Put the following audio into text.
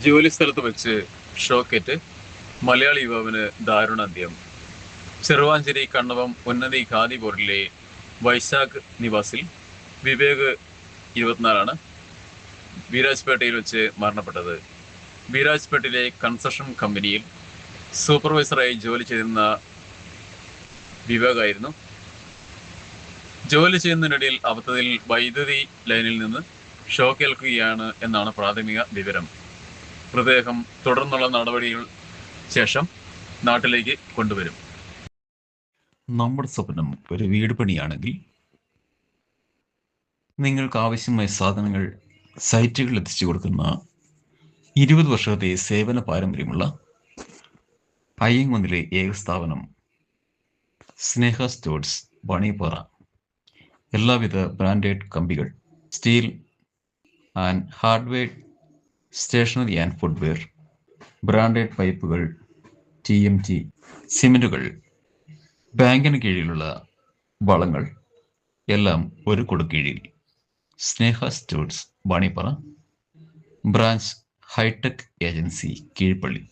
ജോലിസ്ഥലത്ത് വെച്ച് ഷോക്കേറ്റ് മലയാളി യുവാവിന് ദാരുണാന്ത്യം. ചെറുവാഞ്ചേരി കണ്ണവം ഉന്നതി ഖാദി ബോർഡിലെ വൈശാഖ് നിവാസിൽ വിവേക് 24 വീരാജ്പേട്ടയിൽ വെച്ച് മരണപ്പെട്ടത്. വീരാജ്പേട്ടയിലെ കൺസ്ട്രക്ഷൻ കമ്പനിയിൽ സൂപ്പർവൈസറായി ജോലി ചെയ്തിരുന്ന വിവേകായിരുന്നു. ജോലി ചെയ്യുന്നതിനിടയിൽ അബദ്ധത്തിൽ വൈദ്യുതി ലൈനിൽ നിന്ന് ഷോക്കേൽക്കുകയാണ് എന്നാണ് പ്രാഥമിക വിവരം. മൃതദേഹം തുടർന്നുള്ള നടപടികൾ ശേഷം നാട്ടിലേക്ക് കൊണ്ടുവരും. നമ്മുടെ സ്വപ്നം ഒരു വീട് പണിയാണെങ്കിൽ നിങ്ങൾക്ക് ആവശ്യമായ സാധനങ്ങൾ സൈറ്റുകളിൽ എത്തിച്ചു കൊടുക്കുന്ന 20 വർഷത്തെ സേവന പാരമ്പര്യമുള്ള അയ്യങ്കുന്നിലെ ഏക സ്ഥാപനം സ്നേഹ സ്റ്റോഴ്സ് ബണിപ്പാറ. എല്ലാവിധ ബ്രാൻഡഡ് കമ്പികൾ, steel and hardware, stationery and footwear, branded പൈപ്പുകൾ, TMT, സിമെന്റുകൾ, ബാങ്കിന് കീഴിലുള്ള വളങ്ങൾ എല്ലാം ഒരു കൊടുക്കീഴിൽ. Sneha stores Banippara, branch hitech agency, Keezhpally.